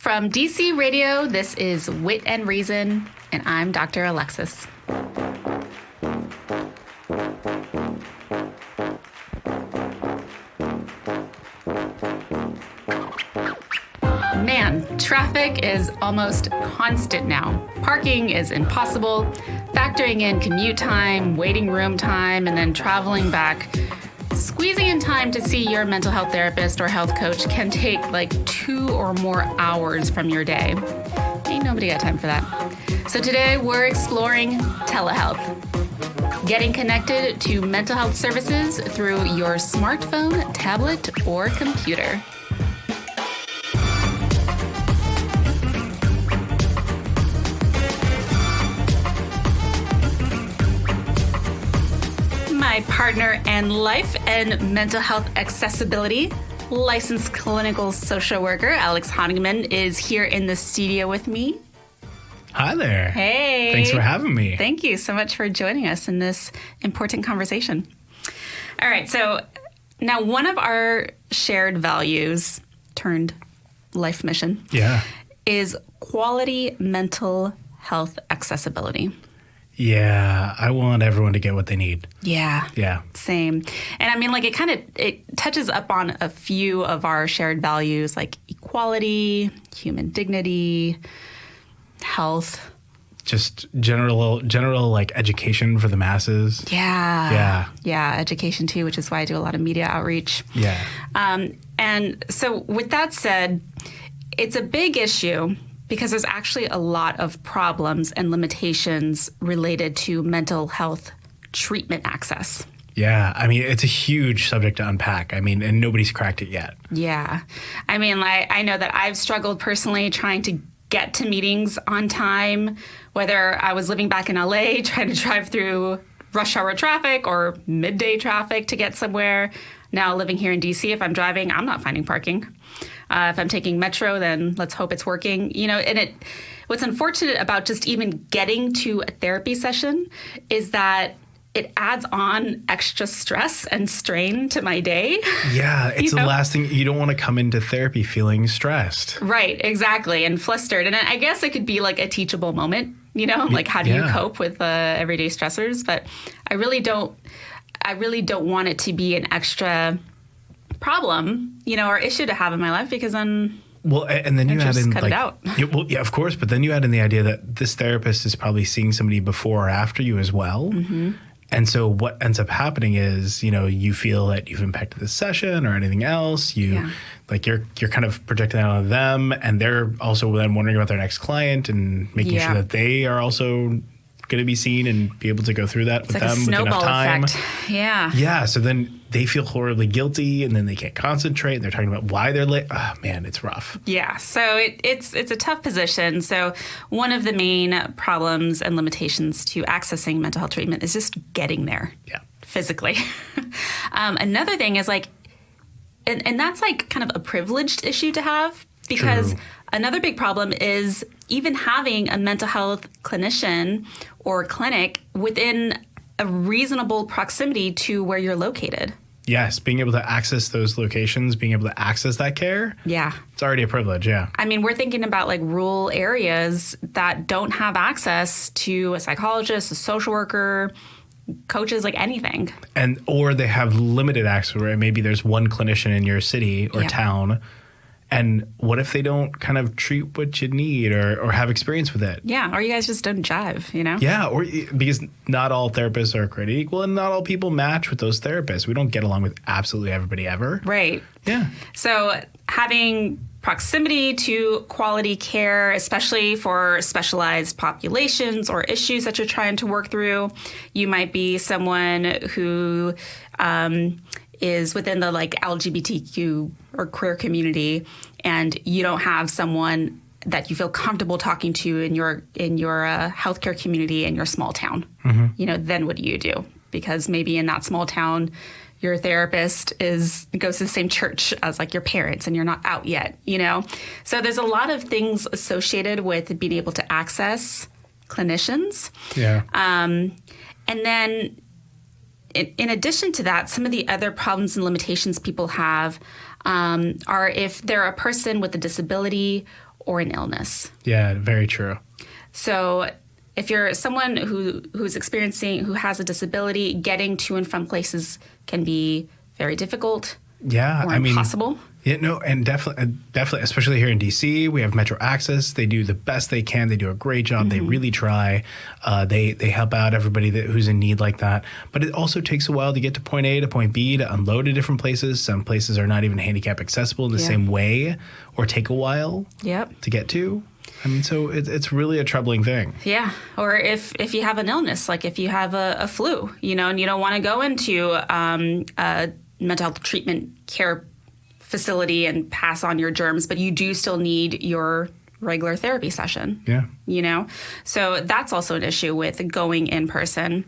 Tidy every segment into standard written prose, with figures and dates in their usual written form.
From DC Radio, this is Wit and Reason, and I'm Dr. Alexis. Man, traffic is almost constant now. Parking is impossible. Factoring in commute time, waiting room time, and then traveling back. Squeezing in time to see your mental health therapist or health coach can take like 2 or more hours from your day. Ain't nobody got time for that. So today we're exploring telehealth. Getting connected to mental health services through your smartphone, tablet, or computer. My partner in life and mental health accessibility, licensed clinical social worker Alex Honigman, is here in the studio with me. Hi there. Hey. Thanks for having me. Thank you so much for joining us in this important conversation. All right, so now one of our shared values turned life mission is quality mental health accessibility. Yeah, I want everyone to get what they need. Yeah. Same. And I mean, like it touches up on a few of our shared values like equality, human dignity, health. Just general like education for the masses. Yeah, education too, which is why I do a lot of media outreach. Yeah. And so with that said, it's a big issue because there's actually a lot of problems and limitations related to mental health treatment access. Yeah, I mean, it's a huge subject to unpack. I mean, and nobody's cracked it yet. Yeah. I mean, I know that I've struggled personally trying to get to meetings on time, whether I was living back in LA, trying to drive through rush hour traffic or midday traffic to get somewhere. Now living here in DC, if I'm driving, I'm not finding parking. If I'm taking Metro, then let's hope it's working. You know, and what's unfortunate about just even getting to a therapy session is that it adds on extra stress and strain to my day. Yeah, it's the last thing. You don't want to come into therapy feeling stressed. Right, exactly, and flustered. And I guess it could be like a teachable moment, you know, like how do you cope with everyday stressors? But I really don't want it to be an extra problem, you know, or issue to have in my life because then and then you add in cut it out. Yeah, of course, but then you add in the idea that this therapist is probably seeing somebody before or after you as well. Mm-hmm. And so what ends up happening is, you know, you feel that you've impacted the session or anything else. You're kind of projecting that on them, and they're also then wondering about their next client and making sure that they are also going to be seen and be able to go through that with them with enough time. Effect. Yeah. Yeah. So then they feel horribly guilty, and then they can't concentrate. And they're talking about why they're late. Oh man, it's rough. Yeah. So it's a tough position. So one of the main problems and limitations to accessing mental health treatment is just getting there. Yeah. Physically. Another thing is like, and that's like kind of a privileged issue to have because True. Another big problem is even having a mental health clinician or clinic within a reasonable proximity to where you're located. Yes, being able to access those locations, being able to access that care. Yeah. It's already a privilege, yeah. I mean, we're thinking about like rural areas that don't have access to a psychologist, a social worker, coaches, like anything. Or they have limited access where maybe there's one clinician in your city or town. And what if they don't kind of treat what you need or have experience with it? Yeah, or you guys just don't jive, you know? Yeah, or because not all therapists are created equal and not all people match with those therapists. We don't get along with absolutely everybody ever. Right. Yeah. So having proximity to quality care, especially for specialized populations or issues that you're trying to work through, you might be someone who is within the like LGBTQ or queer community, and you don't have someone that you feel comfortable talking to in your healthcare community in your small town. Mm-hmm. You know, then what do you do? Because maybe in that small town, your therapist goes to the same church as like your parents, and you're not out yet. You know, so there's a lot of things associated with being able to access clinicians. Yeah. And then in addition to that, some of the other problems and limitations people have are if they're a person with a disability or an illness. Yeah, very true. So if you're someone who has a disability, getting to and from places can be very difficult. Yeah, or impossible. Yeah, no, and definitely, especially here in DC, we have Metro Access. They do the best they can. They do a great job. They really try. They help out everybody who's in need like that. But it also takes a while to get to point A to point B, to unload at different places. Some places are not even handicap accessible in the same way, or take a while to get to. I mean, so it's really a troubling thing. Yeah. Or if you have an illness, like if you have a flu, and you don't want to go into a mental health treatment care facility and pass on your germs, but you do still need your regular therapy session. Yeah. So that's also an issue with going in person.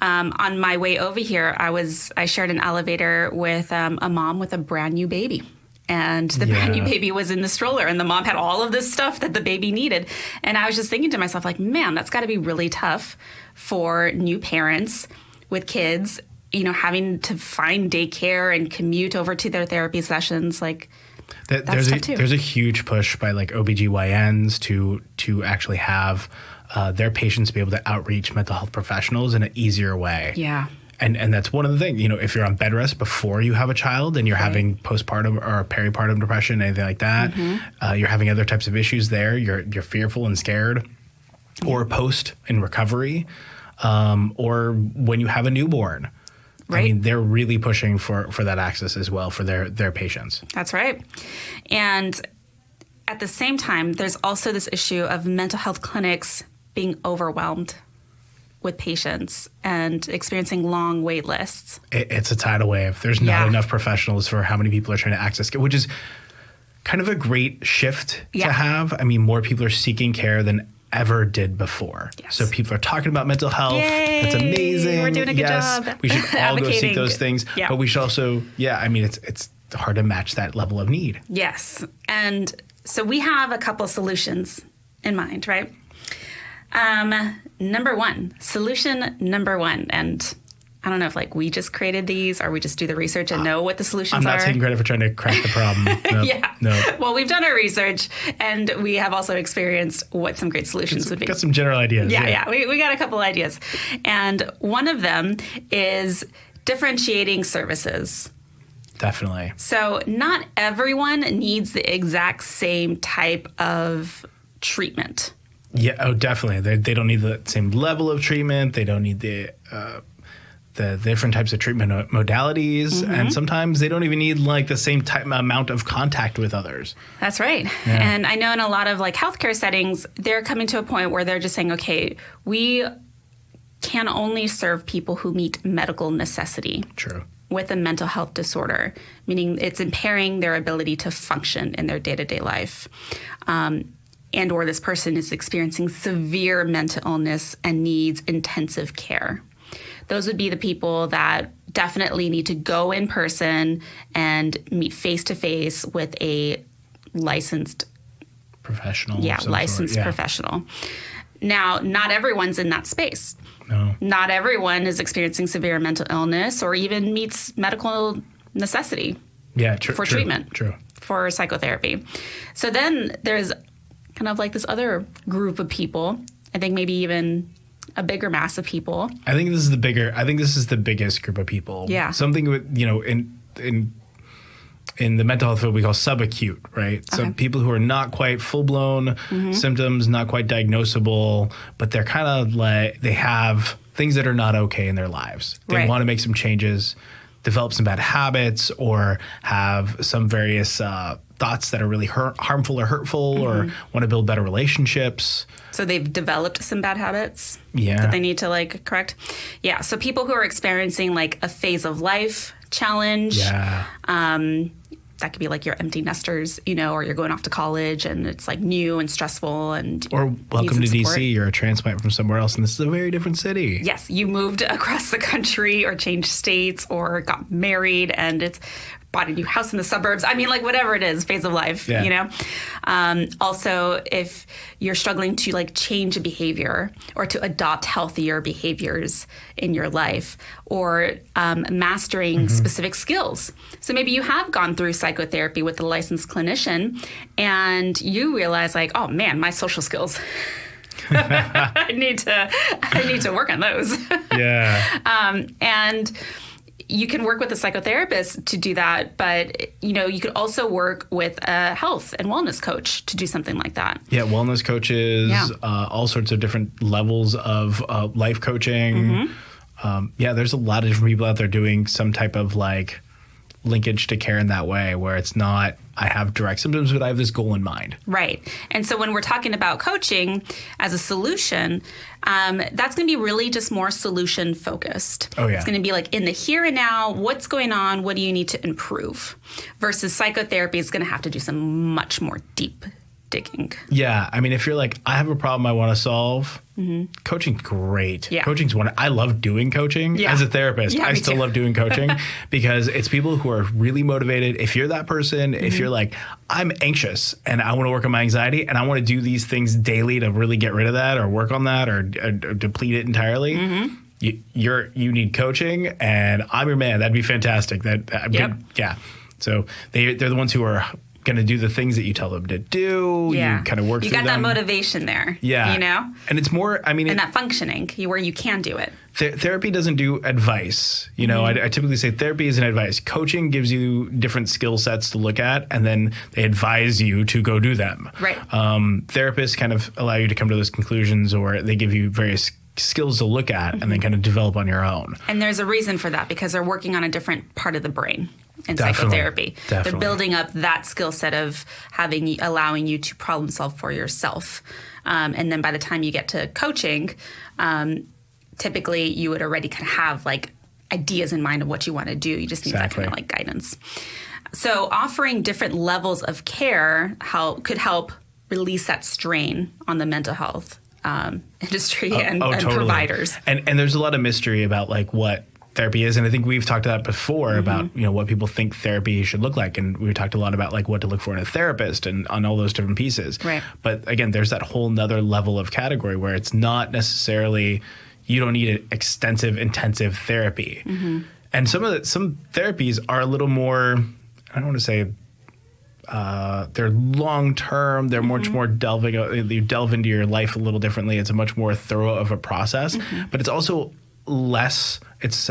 On my way over here, I shared an elevator with a mom with a brand new baby. And the brand new baby was in the stroller, and the mom had all of this stuff that the baby needed. And I was just thinking to myself, like, man, that's got to be really tough for new parents with kids, having to find daycare and commute over to their therapy sessions. Like, that's tough too. There's a huge push by like OBGYNs to actually have their patients be able to outreach mental health professionals in an easier way. Yeah. And that's one of the things, if you're on bed rest before you have a child and you're having postpartum or peripartum depression, anything like that, you're having other types of issues there, you're fearful and scared, or post in recovery, or when you have a newborn. Right. I mean, they're really pushing for that access as well for their patients. That's right. And at the same time, there's also this issue of mental health clinics being overwhelmed with patients and experiencing long wait lists. It's a tidal wave. There's not enough professionals for how many people are trying to access care, which is kind of a great shift to have. I mean, more people are seeking care than ever did before. Yes. So people are talking about mental health. Yay! That's amazing. We're doing a good job. We should all go seek those things. Yeah. But we should also, it's hard to match that level of need. Yes. And so we have a couple solutions in mind, right? Solution number one, and I don't know if we just created these or we just do the research and know what the solutions are. I'm not taking credit for trying to crack the problem. No. Well, we've done our research and we have also experienced what some great solutions would be. Got some general ideas. Yeah. We got a couple ideas. And one of them is differentiating services. Definitely. So not everyone needs the exact same type of treatment. Yeah, definitely. They don't need the same level of treatment. They don't need the different types of treatment modalities. And sometimes they don't even need the same amount of contact with others. That's right. Yeah. And I know in a lot of healthcare settings, they're coming to a point where they're just saying, okay, we can only serve people who meet medical necessity. True. With a mental health disorder, meaning it's impairing their ability to function in their day-to-day life. And or this person is experiencing severe mental illness and needs intensive care. Those would be the people that definitely need to go in person and meet face-to-face with a licensed professional. Yeah, licensed professional. Now, not everyone's in that space. No. Not everyone is experiencing severe mental illness or even meets medical necessity for treatment. True. For psychotherapy. So then there's kind of this other group of people, I think maybe even a bigger mass of people. I think this is the biggest group of people. Yeah. Something with, in the mental health field we call subacute, right? Okay. So people who are not quite full-blown symptoms, not quite diagnosable, but they're kind of they have things that are not okay in their lives. They want to make some changes, develop some bad habits, or have some various thoughts that are really harmful or hurtful, or want to build better relationships. So they've developed some bad habits that they need to correct. Yeah. So people who are experiencing a phase of life challenge. Yeah. That could be your empty nesters, or you're going off to college and it's new and stressful or welcome to DC. You're a transplant from somewhere else and this is a very different city. Yes. You moved across the country or changed states or got married and it's bought a new house in the suburbs. I mean, like whatever it is, phase of life, you know? Also, if you're struggling to like change a behavior or to adopt healthier behaviors in your life, or mastering specific skills. So maybe you have gone through psychotherapy with a licensed clinician and you realize like, oh man, my social skills, I need to work on those. Yeah. And you can work with a psychotherapist to do that, but you know, you could also work with a health and wellness coach to do something like that. Yeah, wellness coaches, all sorts of different levels of life coaching. There's a lot of different people out there doing some type of like linkage to care in that way, where it's not, I have direct symptoms, but I have this goal in mind. Right. And so when we're talking about coaching as a solution, that's going to be really just more solution focused. Oh, yeah. It's going to be like in the here and now, what's going on? What do you need to improve? Versus psychotherapy is going to have to do some much more deep digging. Yeah. I mean, if you're like, I have a problem I want to solve, coaching's great. Yeah. Coaching's one. I love doing coaching as a therapist. Yeah, I me still too. love doing coaching because it's people who are really motivated. If you're that person, if you're like, I'm anxious and I want to work on my anxiety and I want to do these things daily to really get rid of that or work on that or deplete it entirely. You need coaching, and I'm your man. That'd be fantastic. Yeah. So they're the ones who are going to do the things that you tell them to do. Yeah. You kind of work through them. You got that motivation there. Yeah. You know? And it's more, I mean, and that functioning where you can do it. Therapy doesn't do advice. You know, I typically say therapy isn't advice. Coaching gives you different skill sets to look at, and then they advise you to go do them. Right. Therapists kind of allow you to come to those conclusions, or they give you various skills to look at and then kind of develop on your own. And there's a reason for that, because they're working on a different part of the brain in psychotherapy. Definitely. They're building up that skill set of allowing you to problem solve for yourself. And then by the time you get to coaching, typically you would already kind of have like ideas in mind of what you want to do. You just need that kind of like guidance. So offering different levels of care could help release that strain on the mental health industry and totally. providers. And there's a lot of mystery about like what therapy is. And I think we've talked about before about, you know, what people think therapy should look like. And we talked a lot about like what to look for in a therapist and on all those different pieces. Right. But again, there's that whole nother level of category where it's not necessarily, you don't need an extensive, intensive therapy. And some therapies are a little more, I don't want to say, they're long term. They're much more delving. You delve into your life a little differently. It's a much more thorough of a process, but it's also less. It's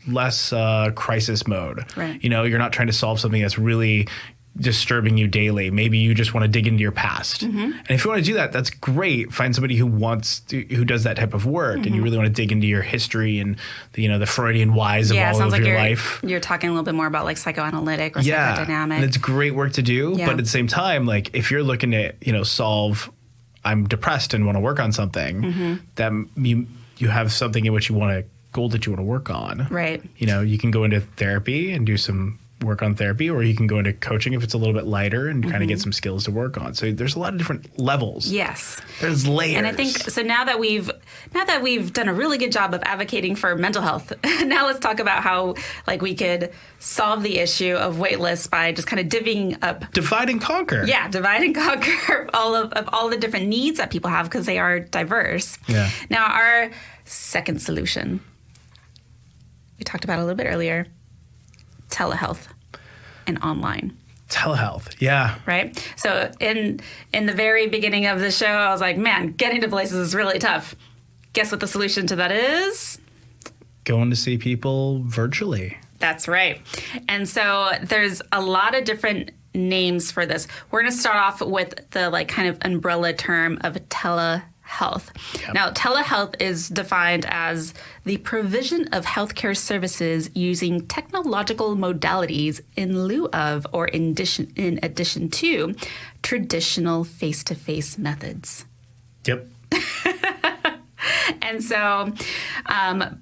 less crisis mode. Right. You know, you're not trying to solve something that's really disturbing you daily. Maybe you just want to dig into your past. And if you want to do that, that's great. Find somebody who who does that type of work, and you really want to dig into your history and the Freudian whys of all of your life. You're talking a little bit more about like psychoanalytic or psychodynamic. And it's great work to do, but at the same time, like if you're looking to solve, I'm depressed and want to work on something, that you have something in which you want a goal that you want to work on. Right. You know, you can go into therapy and do some work on therapy, or you can go into coaching if it's a little bit lighter and kind of get some skills to work on. So there's a lot of different levels. Yes. There's layers. And I think so now that we've done a really good job of advocating for mental health, now let's talk about how like we could solve the issue of wait lists by just kind of divvying up. Divide and conquer. Yeah, divide and conquer all of all the different needs that people have because they are diverse. Yeah. Now our second solution, we talked about a little bit earlier, telehealth and online. Telehealth, yeah. Right? So in the very beginning of the show, I was like, man, getting to places is really tough. Guess what the solution to that is? Going to see people virtually. That's right. And so there's a lot of different names for this. We're going to start off with the like kind of umbrella term of telehealth. Yep. Now, telehealth is defined as the provision of healthcare services using technological modalities in lieu of or in addition to traditional face-to-face methods. Yep. And so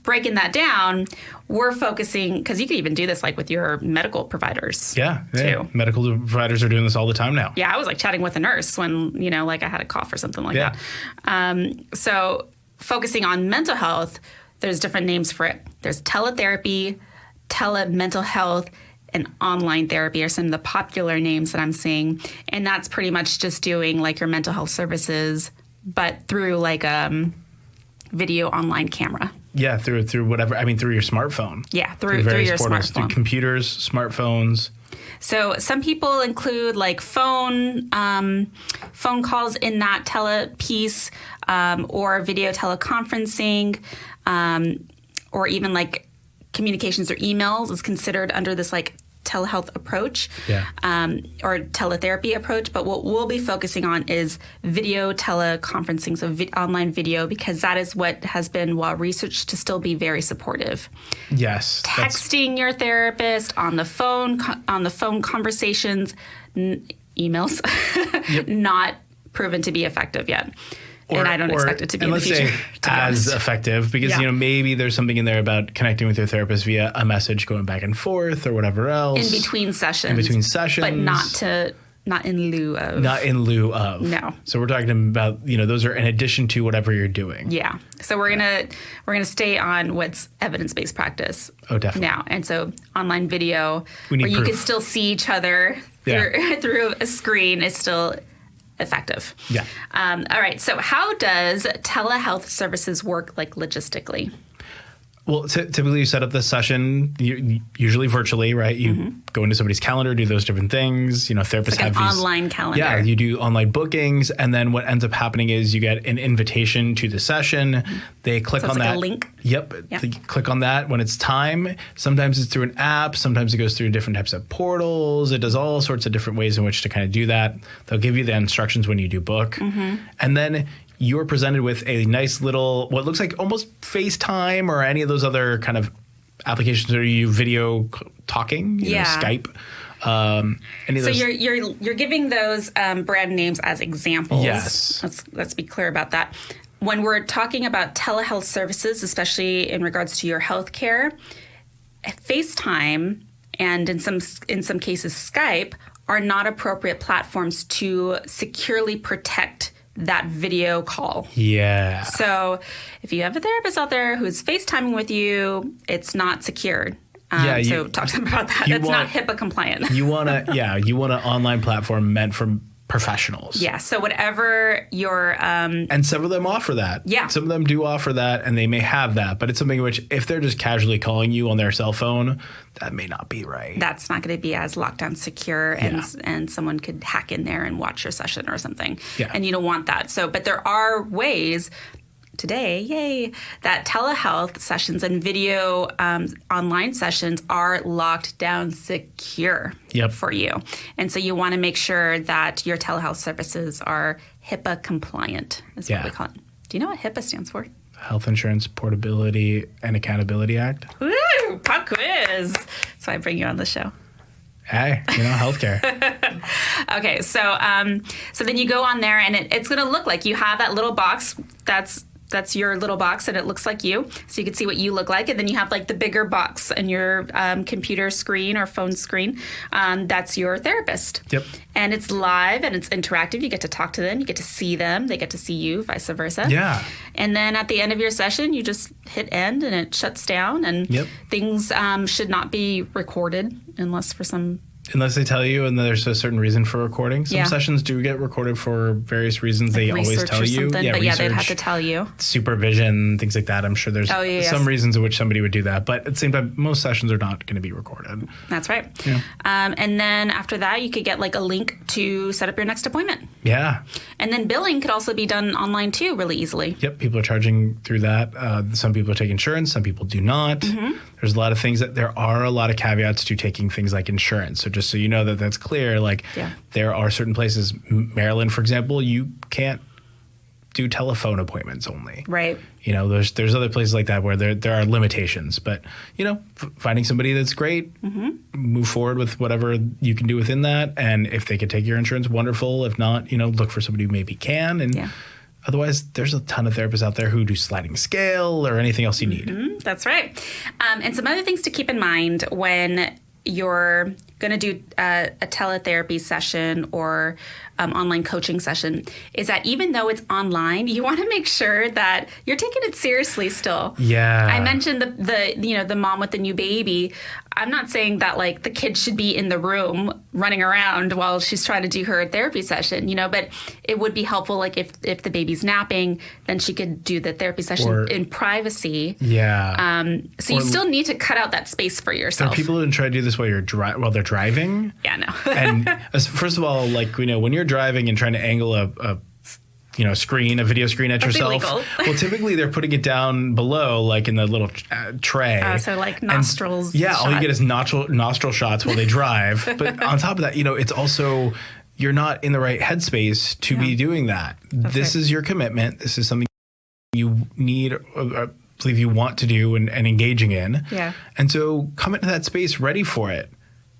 breaking that down, we're focusing, because you can even do this like with your medical providers. Yeah. Too. Medical providers are doing this all the time now. Yeah, I was like chatting with a nurse when, like I had a cough or something like that. So focusing on mental health, there's different names for it. There's teletherapy, telemental health, and online therapy are some of the popular names that I'm seeing. And that's pretty much just doing like your mental health services, but through like video online camera. Yeah, through whatever. I mean, through your smartphone. Yeah, through your portals, smartphone. through computers, smartphones. So some people include like phone calls in that tele piece, or video teleconferencing, or even like communications or emails is considered under this like telehealth approach, or teletherapy approach. But what we'll be focusing on is video teleconferencing, so online video, because that is what has been well researched to still be very supportive. Yes. Texting your therapist on the phone conversations, emails, not proven to be effective yet. And I don't expect it to be in the future. Let's say as effective, because maybe there's something in there about connecting with your therapist via a message going back and forth or whatever else. In between sessions. But not in lieu of. Not in lieu of. No. So we're talking about, those are in addition to whatever you're doing. Yeah. So we're gonna stay on what's evidence-based practice. Oh, definitely. Now. And so online video where you can still see each other through a screen is still effective. Yeah. All right. So how does telehealth services work like logistically? Well, typically you set up the session, usually virtually, right? You go into somebody's calendar, do those different things. Therapists it's like have an these online calendar. Yeah, you do online bookings, and then what ends up happening is you get an invitation to the session. They click on like that a link. Yep. They click on that when it's time. Sometimes it's through an app. Sometimes it goes through different types of portals. It does all sorts of different ways in which to kind of do that. They'll give you the instructions when you do book, and then you're presented with a nice little, what looks like almost FaceTime or any of those other kind of applications where you video talking, Skype. So you're giving those brand names as examples. Yes. Let's be clear about that. When we're talking about telehealth services, especially in regards to your healthcare, FaceTime and in some cases Skype are not appropriate platforms to securely protect that video call. Yeah. So if you have a therapist out there who's FaceTiming with you, it's not secured. So talk to them about that. It's not HIPAA compliant. You want an online platform meant for professionals. Yeah. So whatever your and some of them offer that. Yeah. Some of them do offer that, and they may have that, but it's something which, if they're just casually calling you on their cell phone, that may not be right. That's not going to be as lockdown secure, and someone could hack in there and watch your session or something. Yeah. And you don't want that. So, but there are ways today, that telehealth sessions and video online sessions are locked down secure for you. And so you want to make sure that your telehealth services are HIPAA compliant, is what we call it. Do you know what HIPAA stands for? Health Insurance Portability and Accountability Act. Woo! Pop quiz. That's why I bring you on the show. Hey, healthcare. Okay, so then you go on there, and it's going to look like you have that little box that's your little box, and it looks like you, so you can see what you look like. And then you have like the bigger box in your computer screen or phone screen. That's your therapist. Yep. And it's live and it's interactive. You get to talk to them. You get to see them. They get to see you, vice versa. Yeah. And then at the end of your session, you just hit end and it shuts down. And things should not be recorded unless they tell you, and there's a certain reason for recording. Some sessions do get recorded for various reasons. They always tell you. But they'd have to tell you. Supervision, things like that. I'm sure there's some reasons in which somebody would do that. But at the same time, most sessions are not going to be recorded. That's right. Yeah. And then after that, you could get like a link to set up your next appointment. Yeah. And then billing could also be done online too, really easily. Yep. People are charging through that. Some people take insurance. Some people do not. There's a lot of things there are a lot of caveats to taking things like insurance. So just so you know that's clear, there are certain places, Maryland, for example, you can't do telephone appointments only. Right. There's other places like that where there are limitations, but finding somebody that's great, move forward with whatever you can do within that. And if they could take your insurance, wonderful. If not, look for somebody who maybe can. And otherwise, there's a ton of therapists out there who do sliding scale or anything else you need. That's right. And some other things to keep in mind when you're going to do a teletherapy session or online coaching session is that even though it's online, you want to make sure that you're taking it seriously still. Yeah. I mentioned the mom with the new baby. I'm not saying that like the kid should be in the room running around while she's trying to do her therapy session, but it would be helpful like if the baby's napping, then she could do the therapy session in privacy. Yeah. So you still need to cut out that space for yourself. There are people who try to do this while they're driving. Yeah, no. And first of all, like, when you're driving and trying to angle a video screen at yourself. Illegal. Well, typically they're putting it down below, like in the little tray. So like nostrils. And, all you get is nostril shots while they drive. But on top of that, it's also, you're not in the right headspace to be doing that. This is your commitment. This is something you need, believe you want to do and engaging in. Yeah. And so come into that space ready for it.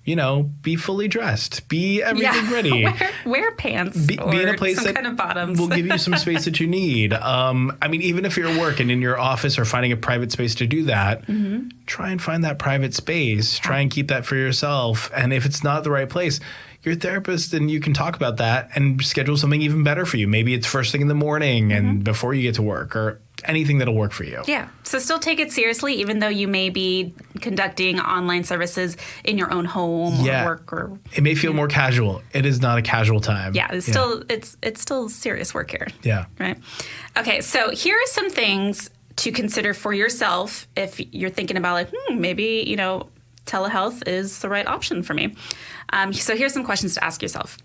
Be fully dressed, be everything ready. Wear pants. Be in a place that kind of bottoms. will give you some space that you need. Even if you're working in your office or finding a private space to do that, try and find that private space. Try and keep that for yourself. And if it's not the right place, your therapist and you can talk about that and schedule something even better for you. Maybe it's first thing in the morning and before you get to work, or anything that'll work for you. Yeah. So still take it seriously, even though you may be conducting online services in your own home or work, or it may feel more casual. It is not a casual time. Yeah. It's still serious work here. Yeah. Right. Okay. So here are some things to consider for yourself if you're thinking about like, maybe, telehealth is the right option for me. So here's some questions to ask yourself.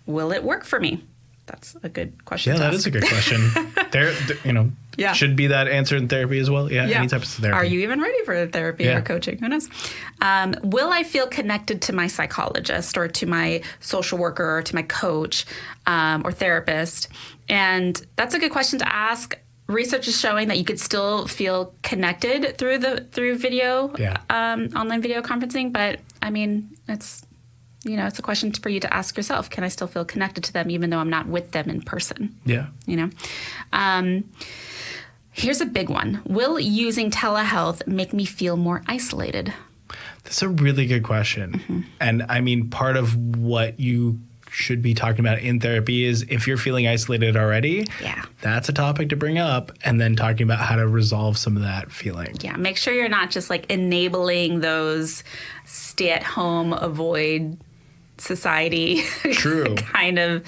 Will it work for me? That's a good question. Yeah, to that ask. is a good question. Should be that answered in therapy as well. Yeah, any type of therapy. Are you even ready for therapy or coaching? Who knows? Will I feel connected to my psychologist or to my social worker or to my coach or therapist? And that's a good question to ask. Research is showing that you could still feel connected through video, online video conferencing. But it's it's a question for you to ask yourself. Can I still feel connected to them even though I'm not with them in person? Yeah. Here's a big one. Will using telehealth make me feel more isolated? That's a really good question. And part of what you should be talking about in therapy is if you're feeling isolated already, that's a topic to bring up, and then talking about how to resolve some of that feeling. Yeah, make sure you're not just like enabling those stay-at-home, avoid society kind of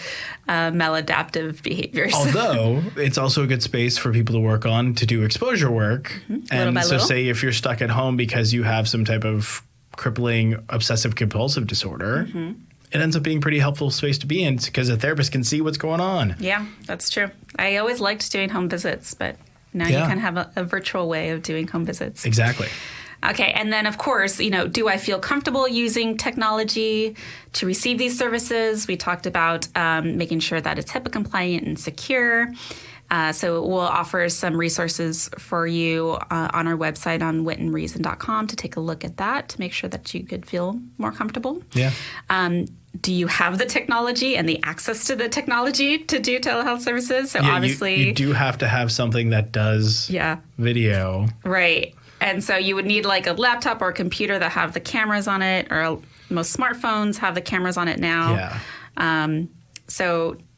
maladaptive behaviors. Although it's also a good space for people to work on to do exposure work. And so say if you're stuck at home because you have some type of crippling obsessive compulsive disorder, it ends up being a pretty helpful space to be in because a therapist can see what's going on. Yeah, that's true. I always liked doing home visits, but now you kind of have a virtual way of doing home visits. Exactly. Okay. And then, of course, do I feel comfortable using technology to receive these services? We talked about making sure that it's HIPAA compliant and secure. So we'll offer some resources for you on our website on witandreason.com to take a look at that to make sure that you could feel more comfortable. Yeah. Do you have the technology and the access to the technology to do telehealth services? So obviously you do have to have something that does video. Right. And so you would need like a laptop or a computer that have the cameras on it, or most smartphones have the cameras on it now. Yeah.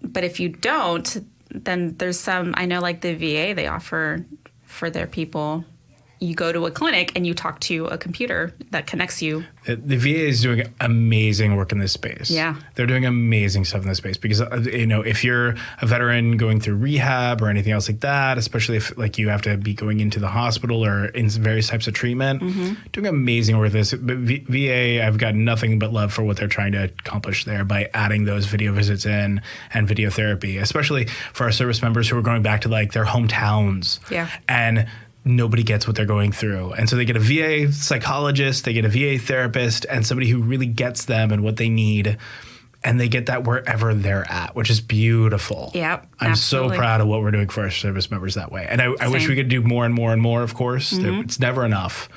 But if you don't, then there's some, I know like the VA, they offer for their people, you go to a clinic and you talk to a computer that connects you. The VA is doing amazing work in this space. Yeah. They're doing amazing stuff in this space because, if you're a veteran going through rehab or anything else like that, especially if like you have to be going into the hospital or in various types of treatment, doing amazing work with this. But VA, I've got nothing but love for what they're trying to accomplish there by adding those video visits in and video therapy, especially for our service members who are going back to like their hometowns. Yeah. And nobody gets what they're going through. And so they get a VA psychologist, they get a VA therapist, and somebody who really gets them and what they need. And they get that wherever they're at, which is beautiful. Yep. I'm absolutely so proud of what we're doing for our service members that way. And I wish we could do more and more and more, of course. It's never enough,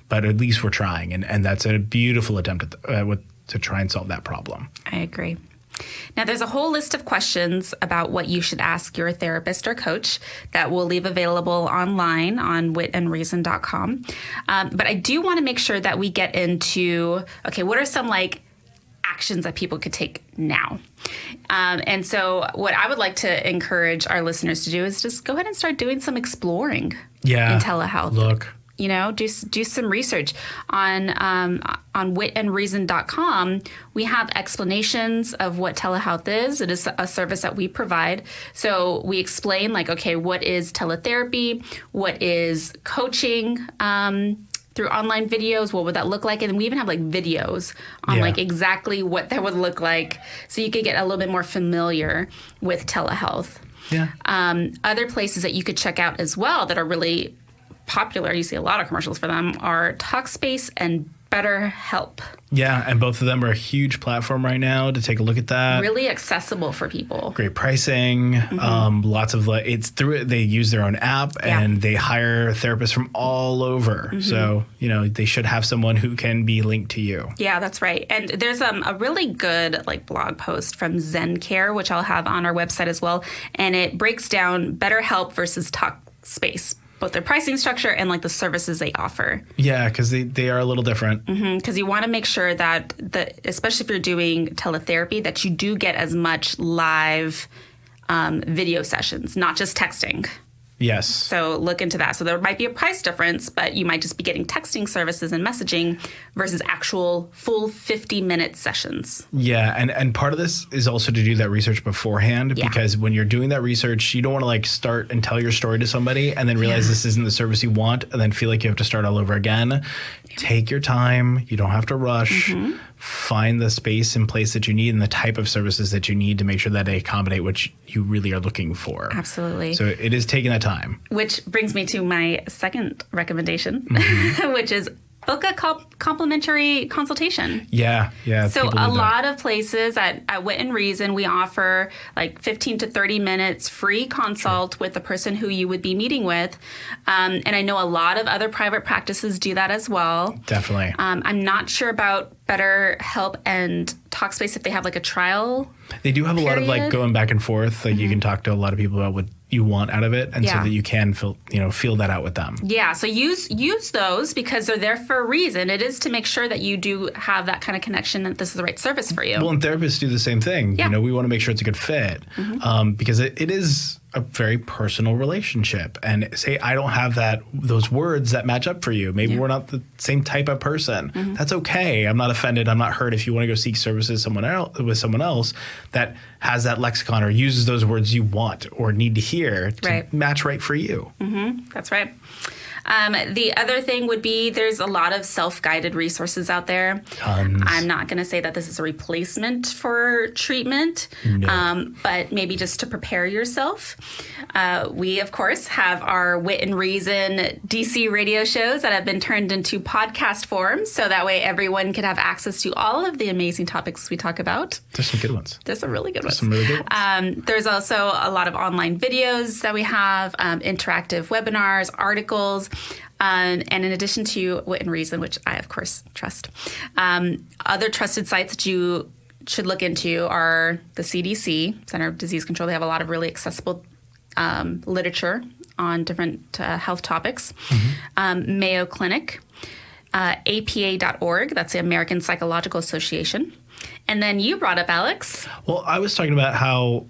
but at least we're trying. And that's a beautiful attempt to try and solve that problem. I agree. Now, there's a whole list of questions about what you should ask your therapist or coach that we'll leave available online on witandreason.com. But I do want to make sure that we get into, okay, what are some like actions that people could take now. And so what I would like to encourage our listeners to do is just go ahead and start doing some exploring in telehealth. Look. Do some research on witandreason.com. We have explanations of what telehealth is. It is a service that we provide. So we explain what is teletherapy? What is coaching through online videos? What would that look like? And we even have videos on exactly what that would look like. So you could get a little bit more familiar with telehealth. Yeah. Other places that you could check out as well that are really popular, you see a lot of commercials for them, are Talkspace and BetterHelp. Yeah, and both of them are a huge platform right now to take a look at that. Really accessible for people. Great pricing. Lots of it's through it. They use their own app and they hire therapists from all over. So, they should have someone who can be linked to you. Yeah, that's right. And there's a really good blog post from ZenCare, which I'll have on our website as well. And it breaks down BetterHelp versus Talkspace, both their pricing structure and the services they offer. Yeah, because they are a little different. Because you want to make sure that, especially if you're doing teletherapy, that you do get as much live video sessions, not just texting. Yes. So look into that. So there might be a price difference, but you might just be getting texting services and messaging versus actual full 50-minute sessions. Yeah. And part of this is also to do that research beforehand, because when you're doing that research, you don't want to start and tell your story to somebody and then realize this isn't the service you want and then feel like you have to start all over again. Take your time. You don't have to rush. Find the space and place that you need and the type of services that you need to make sure that they accommodate what you really are looking for. Absolutely. So it is taking that time. Which brings me to my second recommendation, which is book a complimentary consultation. Yeah. So a lot of places at Wit and Reason, we offer 15 to 30 minutes free consult with the person who you would be meeting with. And I know a lot of other private practices do that as well. Definitely. I'm not sure about BetterHelp and Talkspace if they have a trial. They do have a lot of going back and forth. You can talk to a lot of people about what you want out of it, and so that you can feel that out with them. Yeah, so use those because they're there for a reason. It is to make sure that you do have that kind of connection, that this is the right service for you. Well, and therapists do the same thing. Yeah. We want to make sure it's a good fit because it is a very personal relationship. And say I don't have those words that match up for you. Maybe we're not the same type of person. That's okay. I'm not offended. I'm not hurt if you want to go seek services with someone else that has that lexicon or uses those words you want or need to hear to match right for you. That's right. The other thing would be there's a lot of self-guided resources out there. Tons. I'm not going to say that this is a replacement for treatment, but maybe just to prepare yourself. We, of course, have our Wit and Reason DC radio shows that have been turned into podcast forms, so that way everyone can have access to all of the amazing topics we talk about. There's some good ones. There's some really good ones. There's also a lot of online videos that we have, interactive webinars, articles. And in addition to Wit and Reason, which I, of course, trust, other trusted sites that you should look into are the CDC, Center of Disease Control. They have a lot of really accessible literature on different health topics. Mayo Clinic, APA.org, that's the American Psychological Association. And then you brought up, Alex. Well, I was talking about how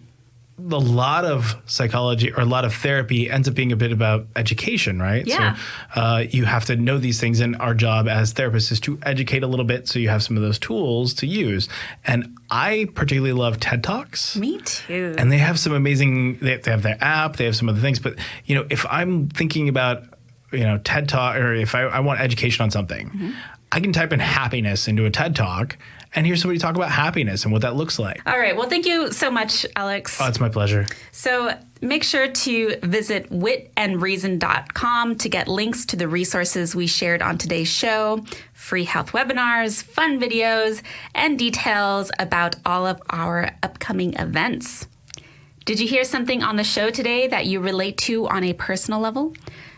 a lot of psychology or a lot of therapy ends up being a bit about education, right? Yeah. So you have to know these things, and our job as therapists is to educate a little bit so you have some of those tools to use. And I particularly love TED Talks. Me too. And they have some amazing, they have their app, they have some other things. But, if I'm thinking about, TED Talk, or if I want education on something, I can type in happiness into a TED Talk and hear somebody talk about happiness and what that looks like. All right. Well, thank you so much, Alex. Oh, it's my pleasure. So make sure to visit witandreason.com to get links to the resources we shared on today's show, free health webinars, fun videos, and details about all of our upcoming events. Did you hear something on the show today that you relate to on a personal level?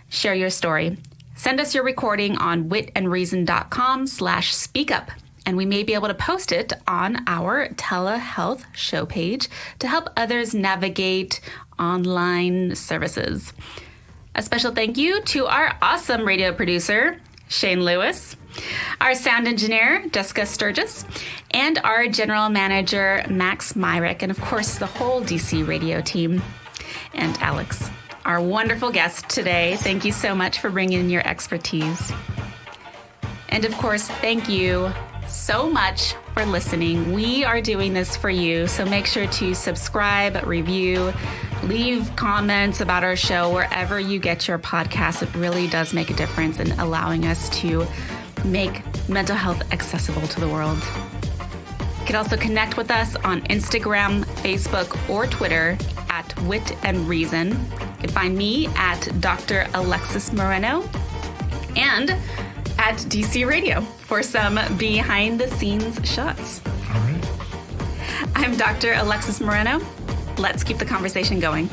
Share your story. Send us your recording on witandreason.com/speakup. And we may be able to post it on our telehealth show page to help others navigate online services. A special thank you to our awesome radio producer, Shane Lewis, our sound engineer, Jessica Sturgis, and our general manager, Max Myrick, and of course, the whole DC radio team, and Alex, our wonderful guest today. Thank you so much for bringing your expertise. And of course, thank you so much for listening. We are doing this for you, so make sure to subscribe, review, leave comments about our show wherever you get your podcasts. It really does make a difference in allowing us to make mental health accessible to the world. You can also connect with us on Instagram, Facebook, or Twitter at Wit and Reason. You can find me at Dr. Alexis Moreno and at DC Radio for some behind the scenes shots. All right. I'm Dr. Alexis Moreno. Let's keep the conversation going.